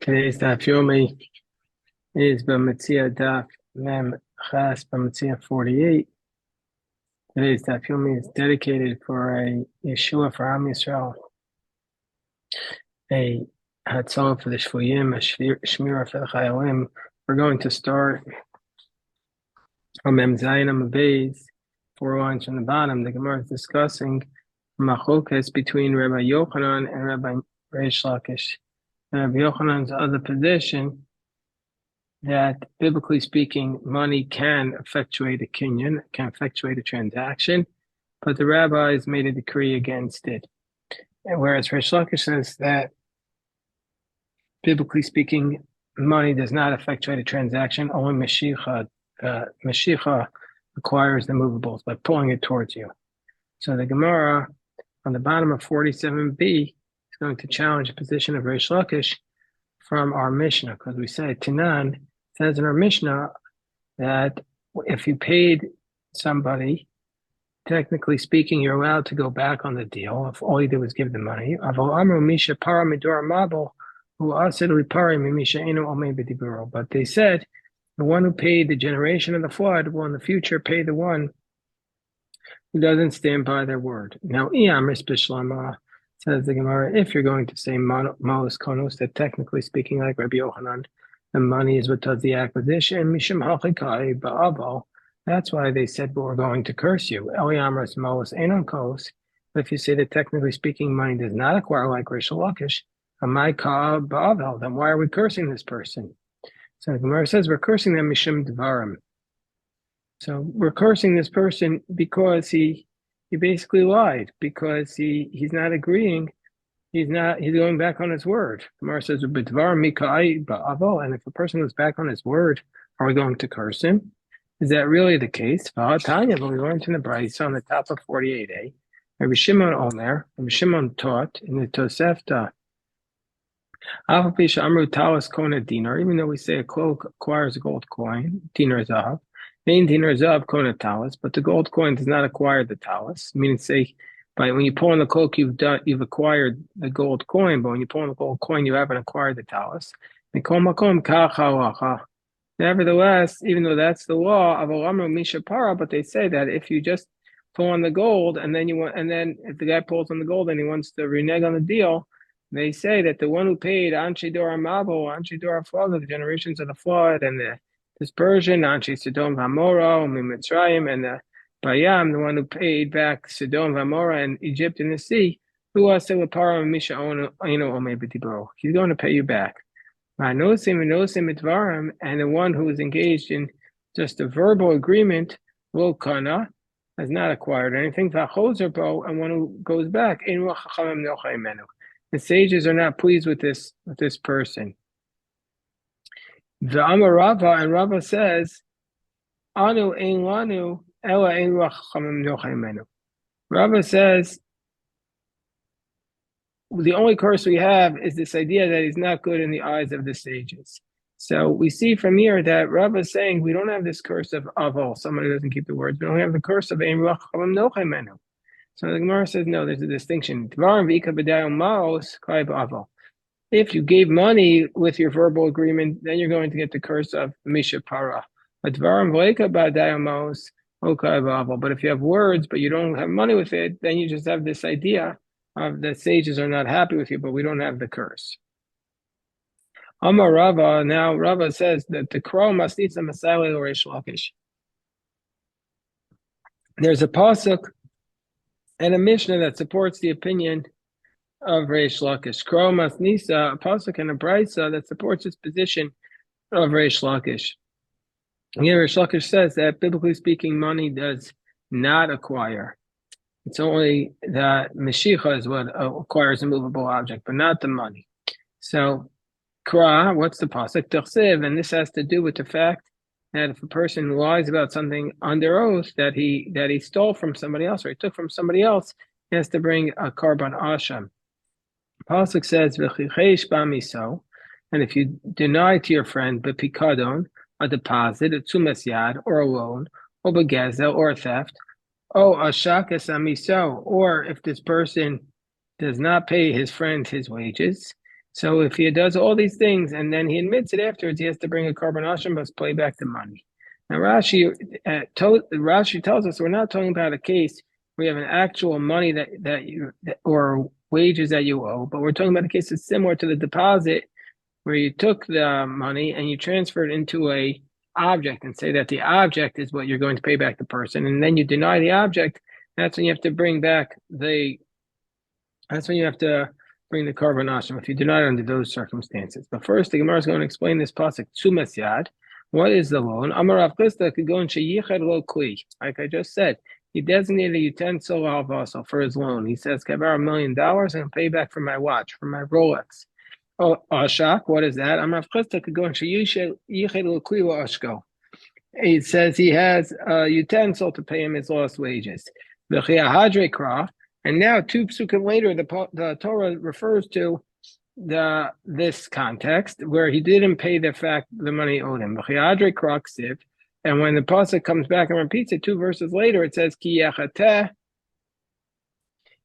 Today's daf yomi is Bava Metzia daf mem chas Bava Metzia 48. Today's daf yomi is dedicated for a Yeshua for Am Yisrael, a Hatzon for the Shvuyim, a Shmira for the Chayalim. We're going to start on Mem Zayin Amud Beis, 4 lines from the bottom. The Gemara is discussing machlokas between Rabbi Yochanan and Rabbi Reish Lakish. Rabbi Yochanan's other position that, biblically speaking, money can effectuate a kinyan, can effectuate a transaction, but the rabbis made a decree against it. And whereas Reish Lakish says that, biblically speaking, money does not effectuate a transaction, only Mashiach acquires the movables by pulling it towards you. So the Gemara on the bottom of 47b is going to challenge the position of Reish Lakish from our Mishnah, because we say Tanan says in our Mishnah that if you paid somebody, technically speaking, you're allowed to go back on the deal if all you did was give the money. But they said the one who paid the generation of the flood will in the future pay the one who doesn't stand by their word. Now, says the Gemara, if you're going to say Malus Konos, that technically speaking, like Rabbi Yochanan, the money is what does the acquisition. Mishum Hachikai Ba'aval. That's why they said, but we're going to curse you. Eliamras Malus Enon Kos. But if you say that technically speaking, money does not acquire like Reish Lakish, Amai Ka Ba'aval, then why are we cursing this person? So the Gemara says we're cursing them Mishum Dvarim. So we're cursing this person because he basically lied, because he's not agreeing. He's going back on his word. Gemara says, and if a person goes back on his word, are we going to curse him? Is that really the case? But we learned in the Brisa on the top of 48a. Rabbi Shimon Omer, Rabbi Shimon taught in the Tosefta, even though we say a cloak acquires a gold coin, dinar zahav, but the gold coin does not acquire the talus. Meaning, say, when you pull on the cloak, you've acquired the gold coin, but when you pull on the gold coin, you haven't acquired the talus. Nevertheless, even though that's the law of Alamro Mishapara, but they say that if you just pull on the gold and then if the guy pulls on the gold and he wants to renege on the deal, they say that the one who paid Anshe Dora Mabo, Anshe Dora Flood, the generations of the flood and the dispersion, Anshe Sodom Vamora, Mitzrayim, and the Bayam, the one who paid back Sodom Vamora and Egypt in the sea, he's going to pay you back. And the one who is engaged in just a verbal agreement, Kana, has not acquired anything. And one who goes back, the sages are not pleased with this person. The Amar Rava, and Rava says, Anu ein lanu ela ein ruach chachamim nochaimenu. Rava says, the only curse we have is this idea that he's not good in the eyes of the sages. So we see from here that Rava is saying we don't have this curse of aval, somebody who doesn't keep the words. We don't have the curse of ein ruach chachamim nochaimenu. So the Gemara says, no, there's a distinction. If you gave money with your verbal agreement, then you're going to get the curse of Misha Para. But if you have words, but you don't have money with it, then you just have this idea of the sages are not happy with you, but we don't have the curse. Amar Rava, now Rava says that the crow must eat some Masali or Reish Lakish. There's a pasuk and a Mishnah that supports the opinion of Reish Lakish. Kro Mas Nisa, a pasuk and a brisa that supports its position of Reish Lakish. Here, Reish Lakish says that, biblically speaking, money does not acquire. It's only the Mashiach is what acquires a movable object, but not the money. So, Kra, what's the pasuk? Tersiv, and this has to do with the fact that if a person lies about something under oath that he stole from somebody else or he took from somebody else, he has to bring a korban asham. Pasuk says, "V'chichesh b'miso," and if you deny to your friend b'pikadon, a deposit, a tzumas yad, or a loan, or begezel, or a theft, or a shakas amiso, or if this person does not pay his friend his wages, So if he does all these things and then he admits it afterwards, he has to bring a carbon ashram, must pay back the money. Now Rashi tells us we're not talking about a case where you have an actual money or wages that you owe, but we're talking about a case that's similar to the deposit where you took the money and you transferred into a object and say that the object is what you're going to pay back the person, and then you deny the object. That's when you have to bring back the. That's when you have to bring the carbon ashram if you deny it under those circumstances. But first, the Gemara is going to explain this pasuk tzumas yad. What is the loan? Amar Rav Chisda could go in sheyichad lo kli. Like I just said, he designated a utensil alvasal for his loan. He says, "I borrow $1 million and pay back for my watch, for my Rolex." Oh, ashak, what is that? Amar Rav Chisda could go in sheyichad lo kli wa ashko. It says he has a utensil to pay him his lost wages. V'chiyahadre krah. And now, two psukim later, the Torah refers to this context where he didn't pay the money owed him. And when the pasuk comes back and repeats it 2 verses later, it says ki yachateh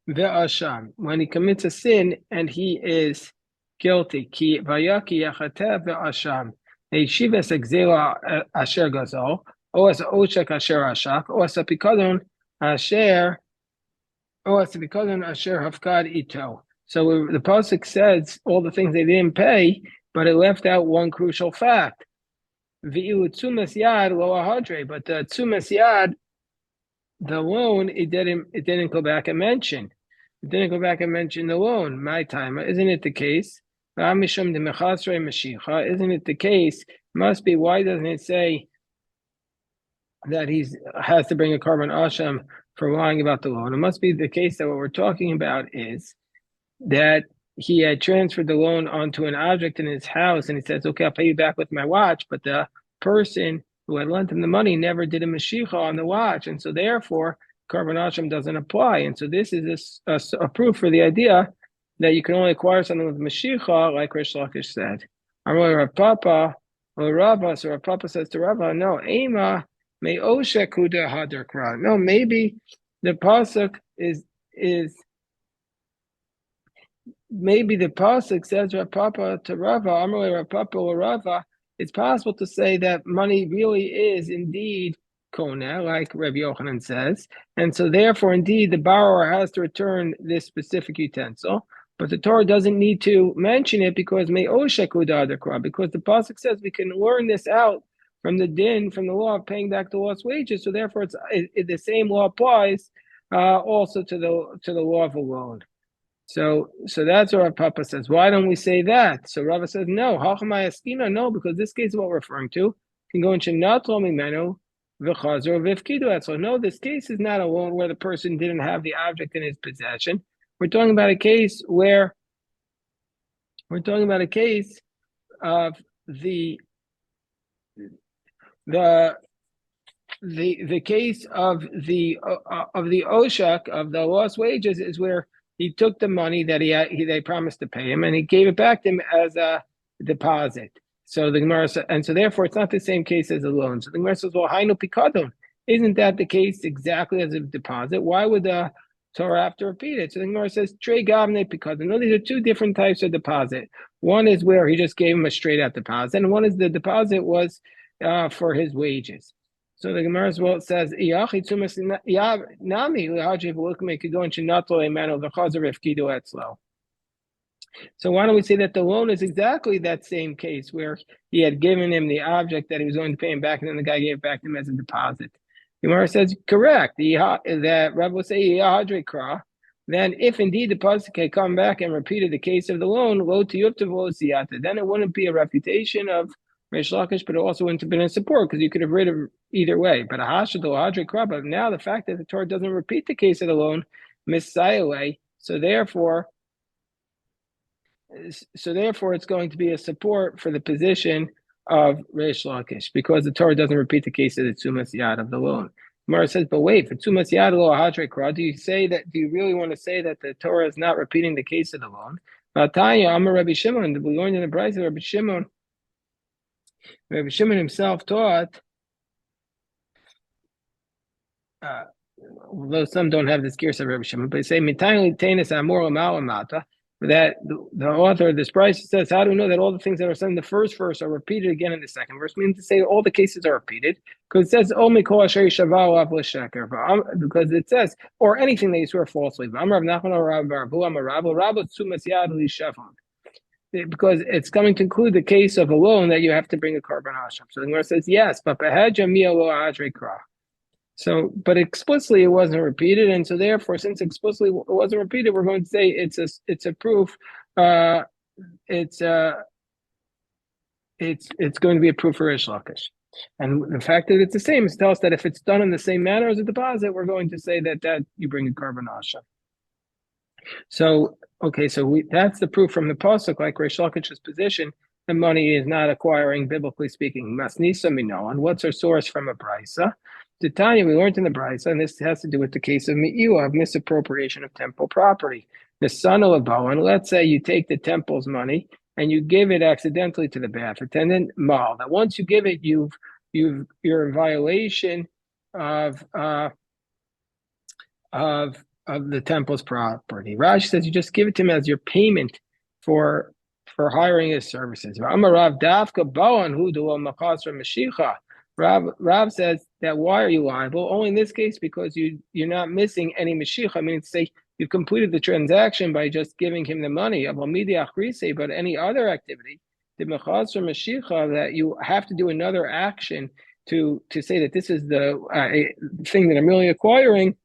ve'asham. When he commits a sin and he is guilty, ki vayaki yachateh ve'asham. Yeshivas exila asher gazol, o as oshek asher ashak, o as apikadon asher. Oh, it's because in Asher Hafkad Ito. So the pasuk says all the things they didn't pay, but it left out one crucial fact. V'u tzumas yad lo ahadre, but the tzumas yad, the loan, it didn't go back and mention. It didn't go back and mention the loan. My time, isn't it the case? Isn't it the case? Must be. Why doesn't it say that he has to bring a carbon asham for lying about the loan? It must be the case that what we're talking about is that he had transferred the loan onto an object in his house, and he says, "Okay, I'll pay you back with my watch." But the person who had lent him the money never did a mashicha on the watch, and so therefore, carbon asham doesn't apply. And so this is a proof for the idea that you can only acquire something with mashicha, like Rish Lakish said. Rav Papa or Rava, so Rav Papa says to Rava, "No, Ema." No, maybe the pasuk is maybe the pasuk says Rav Papa to Rava, Amrle Rav Papa or Rava. It's possible to say that money really is indeed koneh, like Rabbi Yochanan says, and so therefore, indeed, the borrower has to return this specific utensil. But the Torah doesn't need to mention it because because the pasuk says we can learn this out from the din, from the law of paying back the lost wages. So therefore, the same law applies also to the law of a loan. So that's what Rav Papa says. Why don't we say that? So Rava says no. No, because this case is what we're referring to. Can go into mimenu v'chazor v'ifkidu. So no, this case is not a loan where the person didn't have the object in his possession. We're talking about a case where of the case of the oshak of the lost wages is where he took the money that they promised to pay him and he gave it back to him as a deposit. So the Gemara and so therefore it's not the same case as a loan. So the Gemara says, well, hainu pikadon, isn't that the case exactly as a deposit? Why would the Torah have to repeat it? So the Gemara says, Trey Gavne pikadon. No, these are two different types of deposit. One is where he just gave him a straight out deposit, and one is the deposit was for his wages. So the Gemara says, so why don't we say that the loan is exactly that same case where he had given him the object that he was going to pay him back, and then the guy gave it back to him as a deposit? The Gemara says, correct. That Rabbi will say, then if indeed the pasuk had come back and repeated the case of the loan, then it wouldn't be a refutation of Rish Lakish, but it also wouldn't have been in support because you could have read it either way. But now the fact that the Torah doesn't repeat the case of the loan, away, so therefore it's going to be a support for the position of Rish Lakish because the Torah doesn't repeat the case of the tzumas yad of the loan. Gemara says, but wait, for tzumas yad lo hadre kra, do you really want to say that the Torah is not repeating the case of the loan? Tanya, I'm a Rabbi Shimon. We learned in the Brayz of Rabbi Shimon. Rabbi Shimon himself taught, although some don't have this gears of Rabbi Shimon, but they say, that the author of this price says, how do we know that all the things that are said in the first verse are repeated again in the second verse? Means to say all the cases are repeated, because it says, because it says, or anything that you swear falsely. Because it's coming to include the case of a loan that you have to bring a carbon asham. So the Gemara says, yes, but so, but explicitly it wasn't repeated, and so therefore, since explicitly it wasn't repeated, we're going to say it's a proof. It's going to be a proof for Rish Lakish, and the fact that it's the same is tell us that if it's done in the same manner as a deposit, we're going to say that you bring a carbon asham. So okay, so that's the proof from the pasuk, like Rish Lakish's position. The money is not acquiring, biblically speaking. Masnisa mino. And what's our source from a brisa? Tanya, we learned in the brisa, and this has to do with the case of mi'iwa, of misappropriation of temple property. The son of Bowen, let's say you take the temple's money and you give it accidentally to the bath attendant, mal. That once you give it, you're in violation of the temple's property. Rashi says you just give it to him as your payment for hiring his services. Rav says that why are you liable? Only in this case because you're not missing any mashicha. I mean, say you completed the transaction by just giving him the money. But any other activity, the mechazra mashicha, that you have to do another action to say that this is the thing that I'm really acquiring.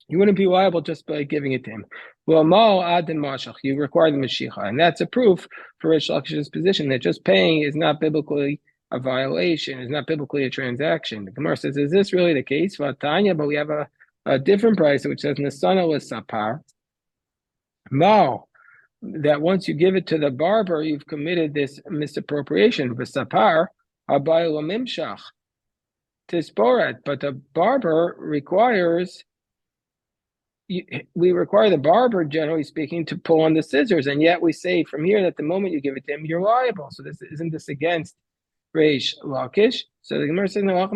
You wouldn't be liable just by giving it to him. Well, you require the Mashiach, and that's a proof for Rish Lakish's position that just paying is not biblically a violation, is not biblically a transaction. The Gemara says, is this really the case? Tanya, but we have a different price which says Nasana was sapar. Mal, that once you give it to the barber, you've committed this misappropriation. V'sapar abayla mimshach tisporet, but the barber requires. We require the barber, generally speaking, to pull on the scissors, and yet we say from here that the moment you give it to him, you're liable. So isn't this against Reish Lakish? So the Gemara says, no,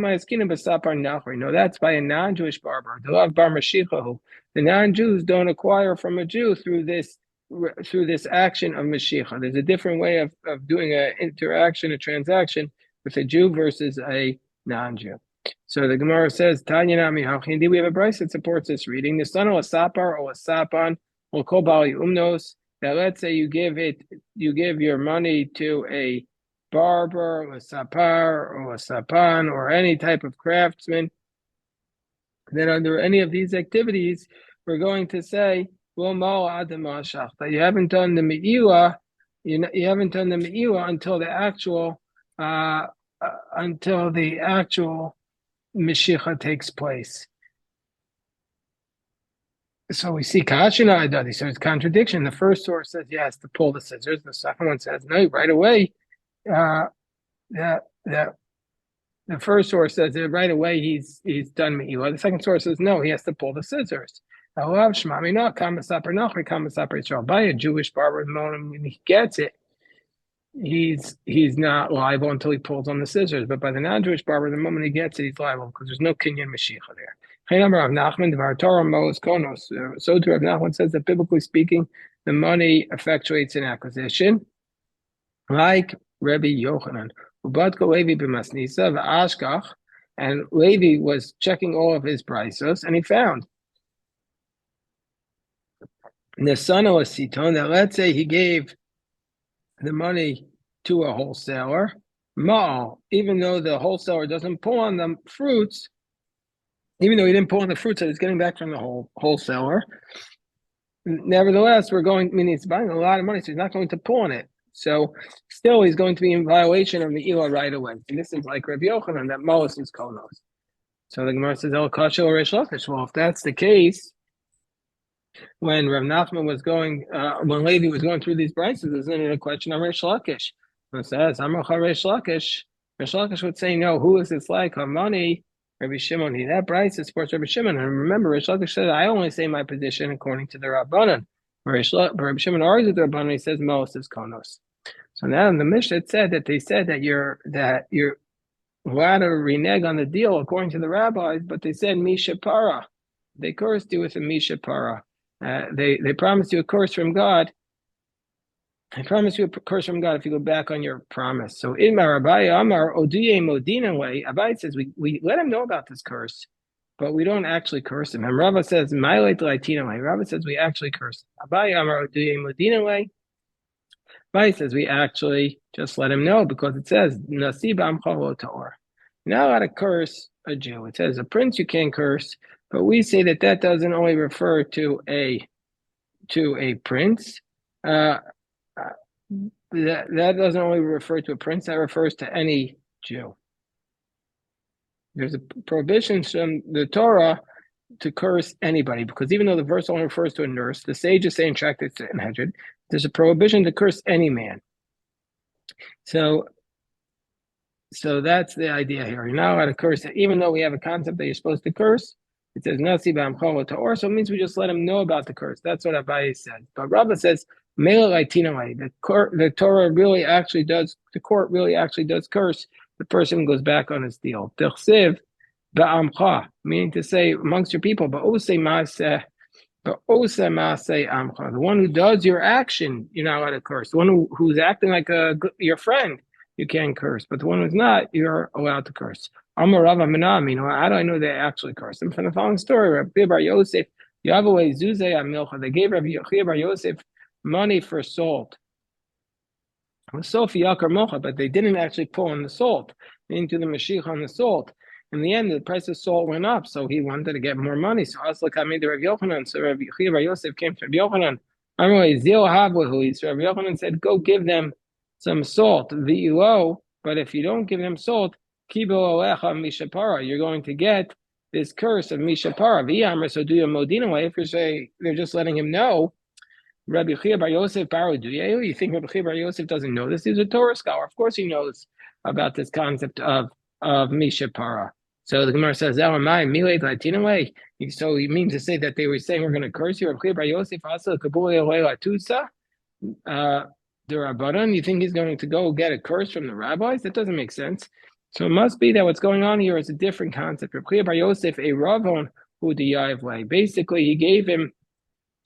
that's by a non-Jewish barber. The non-Jews don't acquire from a Jew through this action of Mashiach. There's a different way of doing an interaction, a transaction with a Jew versus a non-Jew. So the Gemara says, Tanya Nami Hachindi, we have a brayso that supports this reading. The son of a sapar or a sapan will call bali umnos. That let's say you give your money to a barber or a sapar or a sapan or any type of craftsman. Then under any of these activities, we're going to say, that you haven't done the me'ilah, you haven't done the me'ilah until the actual Mashiach takes place. So we see Kashina Adadi. So it's contradiction. The first source says yes to pull the scissors. The second one says no, right away. The first source says that right away he's done me'ilah. The second source says no, he has to pull the scissors. By a Jewish barber, when he gets it, he's not liable until he pulls on the scissors. But by the non-Jewish barber, the moment he gets it, he's liable because there's no kinyan Mashiach there. So to Rav Nachman says that biblically speaking, the money effectuates an acquisition, like Rabbi Yochanan. And Levi was checking all of his prices, and he found the son of a siton that let's say he gave the money to a wholesaler, ma'al, even though the wholesaler doesn't pull on the fruits, even though he didn't pull on the fruits that he's getting back from the wholesaler, nevertheless, meaning he's buying a lot of money, so he's not going to pull on it. So still he's going to be in violation of the Elah right away. And this is like Rabbi Yochanan, that Moas is konos. So the Gemara says, El Kasha or Reish Lakish. Well, if that's the case, when Rav Nachman was when Levi was going through these prices, isn't it a question of Reish Lakish? It says, Amracha Reish Lakish. Reish Lakish would say, no, who is this like? Hamani, Rabbi Shimon. That price supports Rabbi Shimon. And remember, Reish Lakish said, I only say my position according to the Rabbanan. Rabbi Shimon argues with the Rabbanan, he says, Moas is konos. So now in the Mishnah, it said that they said that you're allowed to renege on the deal according to the rabbis, but they said Misha Para. They cursed you with a Misha Para. They promised you a curse from God I promise you a curse from God if you go back on your promise. So in Abai Amar Odiye Modina way, Abai says we let him know about this curse, but we don't actually curse him. And Rava says Mailate Latina way. Rava says we actually curse him. Abai Amar Odiye Modina way. Abai says we actually just let him know because it says Nasib Amchalo Taor. You're not allowed to curse a Jew. It says a prince you can't curse, but we say that doesn't only refer to a prince. That doesn't only refer to a prince, that refers to any Jew. There's a prohibition from the Torah to curse anybody, because even though the verse only refers to a nurse, the sages say in Tractate Sanhedrin, there's a prohibition to curse any man. So that's the idea here. You're not allowed to curse, even though we have a concept that you're supposed to curse. It says Nasi b'amchol ta'or, so it means we just let him know about the curse. That's what Abaye said. But Rabbah says the Torah really actually does. The court really actually does curse the person who goes back on his deal. T'chsiv ba'amcha, meaning to say amongst your people. But ose maaseh amcha, the one who does your action, you're not allowed to curse. The one who's acting like your friend, you can curse. But the one who's not, you're allowed to curse. Amar Rava Menam, how do I know they actually cursed him? From the following story, Rabbi Bar Yosef, Yavaway Zuzay Amilcha, they gave Rabbi Bar Yosef money for salt. It was Sophie Yakar Mocha, but they didn't actually pull on the salt, into the Mashiach on the salt. In the end, the price of salt went up, so he wanted to get more money. So Aslak Hamid Rabbi Yochanan, so Rabbi Bar Yosef came to Rabbi Yochanan. Amarway Zil Havwahu, so Rabbi Yochanan said, go give them some salt, V'ilo, but if you don't give them salt, Kibo Alecha Mishapara, you're going to get this curse of Mishapara. V'yamr, so do your Modina way. If you say they're just letting him know, Rabbi Chia Bar Yosef Baru Duyayu, you think Rabbi Chia Bar Yosef doesn't know this? He's a Torah scholar. Of course he knows about this concept of Mishapara. So the Gemara says, so he means to say that they were saying we're going to curse you. Rabbi Chia Bar Yosef also the Rabbanan, you think he's going to go get a curse from the rabbis? That doesn't make sense. So it must be that what's going on here is a different concept. Rabbi Bar Yosef, a Ravon who the basically he gave him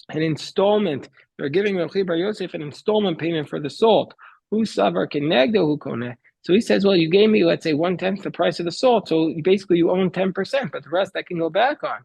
an installment. They're giving Rabbi Bar Yosef an installment payment for the salt. Who savar kenegdo who kone? So he says, well, you gave me, let's say, 1/10 the price of the salt. So basically you own 10%, but the rest I can go back on.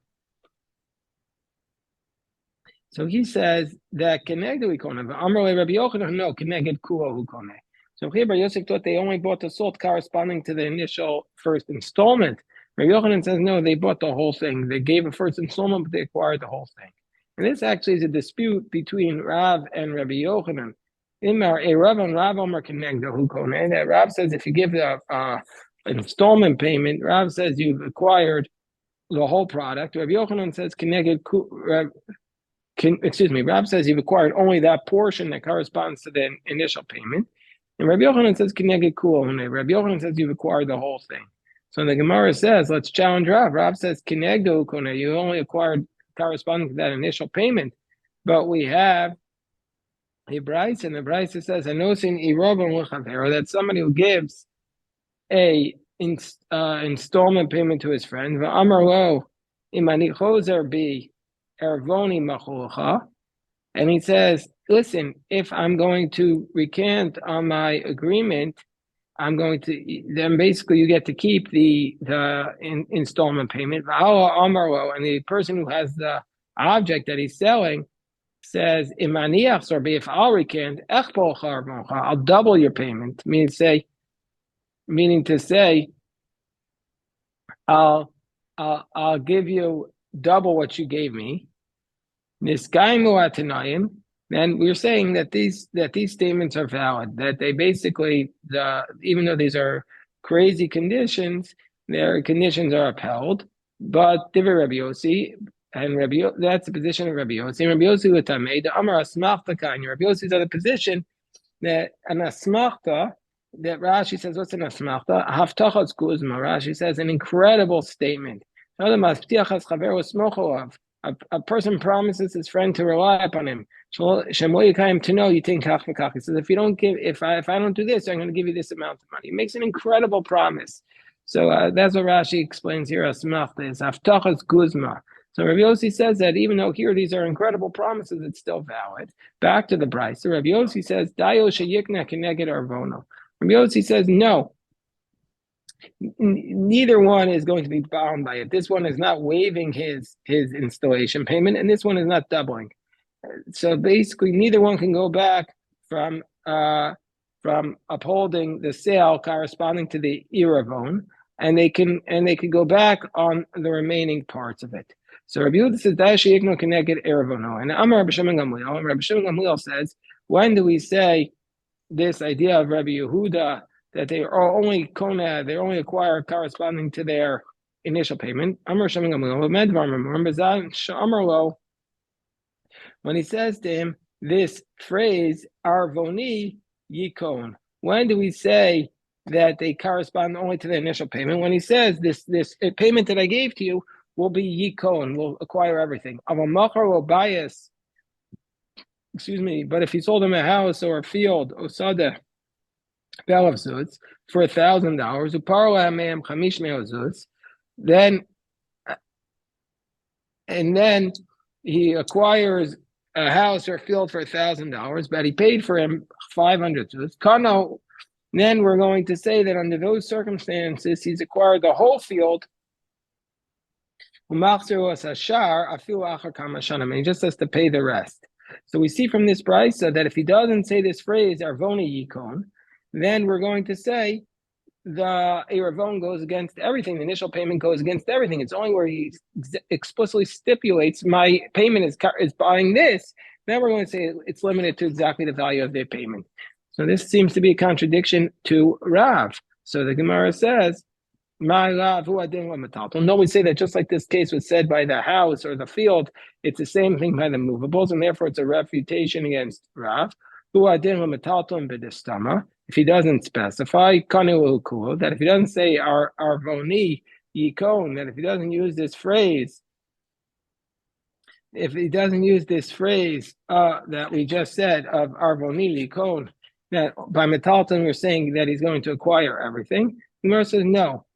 So he says that kenegdo ikone, but Amrle Rabbi Yochanan, no, keneged kuo hukone. So Rabbi Bar Yosef thought they only bought the salt corresponding to the initial first installment. Rabbi Yochanan says, no, they bought the whole thing. They gave a first installment, but they acquired the whole thing. And this actually is a dispute between Rav and Rabbi Yochanan. A Rav and Rav Omer kenegdo hukone. That Rav says if you give the installment payment, Rav says you've acquired the whole product. Rabbi Yochanan says keneged Rav says you've acquired only that portion that corresponds to the initial payment. And Rabbi Yochanan says, Keneged Kuohune. Rabbi Yochanan says you've acquired the whole thing. So the Gemara says, let's challenge Rav. Rav says, Kenegdo Ukone, you only acquired corresponding to that initial payment. But we have a Bryce, and the Bryce says, Anosin Irobon Luchavero, that somebody who gives a installment payment to his friend, V'amar Imani Choser Bi Ervoni Machulcha, and he says, listen, if I'm going to recant on my agreement, I'm going to, then basically you get to keep the installment payment. And the person who has the object that he's selling says, if I'll recant, I'll double your payment, meaning to say, I'll give you double what you gave me. And we're saying that these statements are valid, that they basically, even though these are crazy conditions, their conditions are upheld. But Rabbi Yossi, and that's the position of Rabbi Yossi. And Rabbi Yossi l'tamei, the Amar asmachta kind. Rabbi Yossi's on the position that an asmachta, that Rashi says, what's an asmachta? Haftachas kuzma. Rashi says an incredible statement. A person promises his friend to rely upon him. To know you think kach v'kach. He says, if I don't do this, I'm going to give you this amount of money. He makes an incredible promise. So that's what Rashi explains here. Asmachta is haftachas guzma. So Rabbi Yossi says that even though here these are incredible promises, it's still valid. Back to the price. So Rabbi Yossi says, Dayo sheyikna keneged arvono. Rabbi Yossi says, no, neither one is going to be bound by it. This one is not waiving his installation payment, and this one is not doubling. So basically, neither one can go back from upholding the sale corresponding to the iravon, and they can go back on the remaining parts of it. So Rabbi Yehuda says Dashi Yikno Keneged Iravono, and Amar Rabbi Shimon Gamliel. Rabbi Shimon Gamliel says, when do we say this idea of Rabbi Yehuda that they are only kona, they only acquire corresponding to their initial payment? Amar Shimon Gamliel, when he says to him this phrase, Arvoni Yikon, when do we say that they correspond only to the initial payment? When he says this payment that I gave to you will be Yikon, will acquire everything. Avamachar will bias, but if he sold him a house or a field, Osada, Belavzutz, for $1,000, Uparla Me'am Chamish Me'ozutz, then he acquires a house or a field for $1,000, but he paid for him 500 zuz. Kano, then we're going to say that under those circumstances, he's acquired the whole field. And he just has to pay the rest. So we see from this price that if he doesn't say this phrase, Arvoni Yikon, then we're going to say the Eravon goes against everything. The initial payment goes against everything. It's only where he explicitly stipulates my payment is buying this. Then we're going to say it's limited to exactly the value of their payment. So this seems to be a contradiction to Rav. So the Gemara says, "My Rav, who adin l'metalton." No, we say that just like this case was said by the house or the field, it's the same thing by the movables, and therefore it's a refutation against Rav. Who adin l'metalton b'distama. If he doesn't specify, that if he doesn't say arvoni yikon, that if he doesn't use this phrase, that we just said of arvoni yikon, that by metalton we're saying that he's going to acquire everything. The Gemara says no.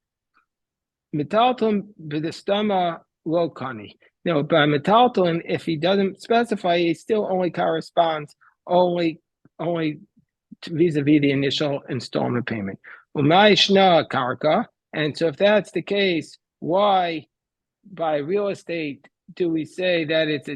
Metalton b'distama lo kani. No, by metalton, if he doesn't specify, he still only corresponds only vis-a-vis the initial installment payment. Karka, and so if that's the case, why by real estate do we say that it's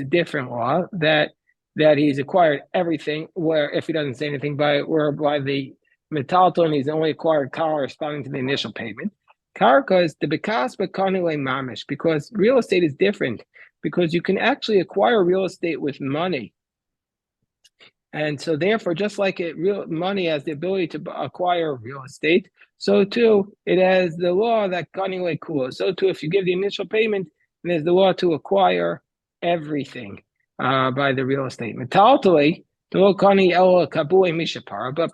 a different law, that he's acquired everything, where if he doesn't say anything by the metalton, he's only acquired corresponding to the initial payment. Karka is the bekasba kanile mamish, because real estate is different, because you can actually acquire real estate with money. And so therefore, just like real money has the ability to acquire real estate, so too it has the law that kanile kula. So too, if you give the initial payment, there's the law to acquire everything by the real estate. Metaltally, but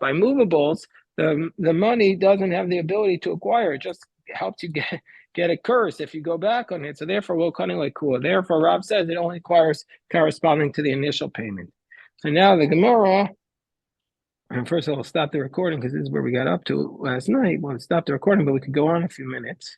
by movables, the money doesn't have the ability to acquire. It just helps you get a curse if you go back on it. So therefore, lo kanile kula. Therefore, Rav says it only acquires corresponding to the initial payment. So now the Gemara, and first I'll stop the recording because this is where we got up to last night. We'll stop the recording, but we could go on a few minutes.